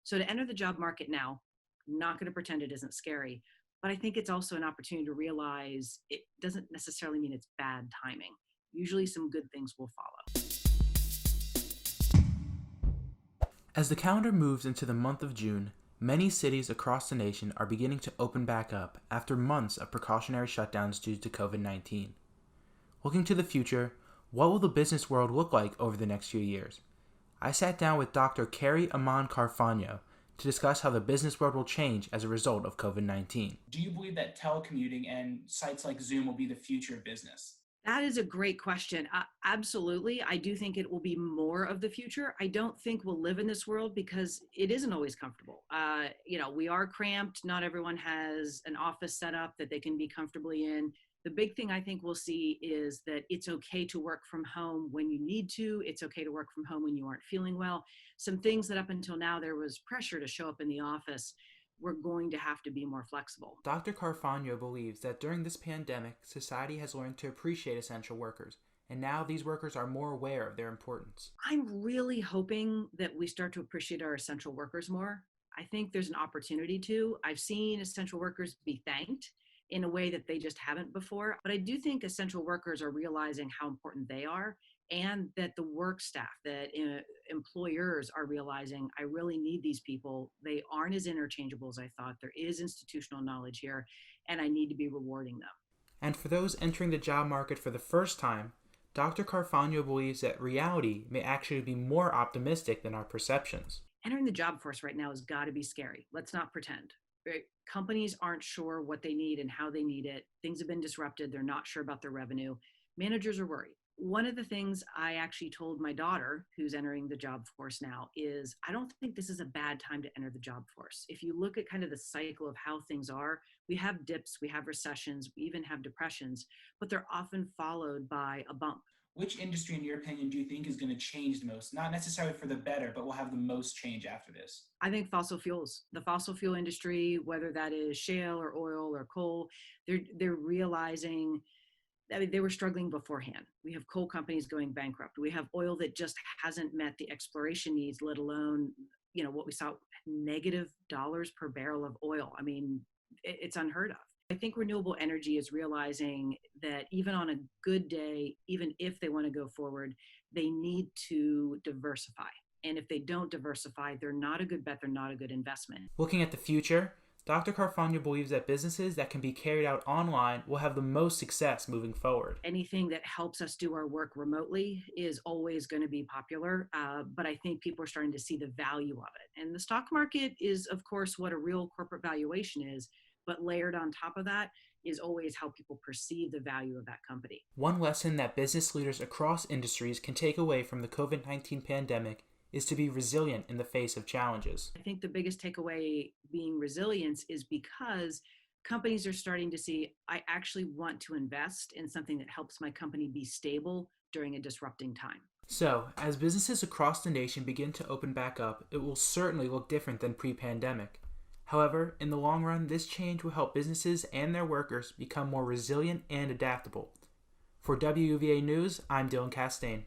So to enter the job market now, not going to pretend it isn't scary, but I think it's also an opportunity to realize it doesn't necessarily mean it's bad timing. Usually some good things will follow. As the calendar moves into the month of June, many cities across the nation are beginning to open back up after months of precautionary shutdowns due to COVID-19. Looking to the future, what will the business world look like over the next few years? I sat down with Dr. Kerrie Aman Carfagno to discuss how the business world will change as a result of COVID-19. Do you believe that telecommuting and sites like Zoom will be the future of business? That is a great question. Absolutely. I do think it will be more of the future. I don't think we'll live in this world because it isn't always comfortable. We are cramped. Not everyone has an office set up that they can be comfortably in. The big thing I think we'll see is that it's okay to work from home when you need to. It's okay to work from home when you aren't feeling well. Some things that up until now there was pressure to show up in the office, we're going to have to be more flexible. Dr. Carfagno believes that during this pandemic, society has learned to appreciate essential workers, and now these workers are more aware of their importance. I'm really hoping that we start to appreciate our essential workers more. I think there's an opportunity to. I've seen essential workers be thanked in a way that they just haven't before, but I do think essential workers are realizing how important they are, and that the work staff, that employers are realizing, I really need these people. They aren't as interchangeable as I thought. There is institutional knowledge here, and I need to be rewarding them. And for those entering the job market for the first time, Dr. Carfagno believes that reality may actually be more optimistic than our perceptions. Entering the job force right now has got to be scary. Let's not pretend. Right? Companies aren't sure what they need and how they need it. Things have been disrupted. They're not sure about their revenue. Managers are worried. One of the things I actually told my daughter, who's entering the job force now, is I don't think this is a bad time to enter the job force. If you look at kind of the cycle of how things are, we have dips, we have recessions, we even have depressions, but they're often followed by a bump. Which industry, in your opinion, do you think is going to change the most? Not necessarily for the better, but will have the most change after this? I think fossil fuels, the fossil fuel industry, whether that is shale or oil or coal, they're realizing, I mean, they were struggling beforehand. We have coal companies going bankrupt. We have oil that just hasn't met the exploration needs, let alone, what we saw, $- per barrel of oil. I mean, it's unheard of. I think renewable energy is realizing that even on a good day, even if they want to go forward, they need to diversify. And if they don't diversify, they're not a good bet, they're not a good investment. Looking at the future, Dr. Carfagno believes that businesses that can be carried out online will have the most success moving forward. Anything that helps us do our work remotely is always going to be popular, but I think people are starting to see the value of it. And the stock market is, of course, what a real corporate valuation is, but layered on top of that is always how people perceive the value of that company. One lesson that business leaders across industries can take away from the COVID-19 pandemic is to be resilient in the face of challenges. I think the biggest takeaway being resilience is because companies are starting to see, I actually want to invest in something that helps my company be stable during a disrupting time. So, as businesses across the nation begin to open back up, it will certainly look different than pre-pandemic. However, in the long run, this change will help businesses and their workers become more resilient and adaptable. For WUVA News, I'm Dylan Castagne.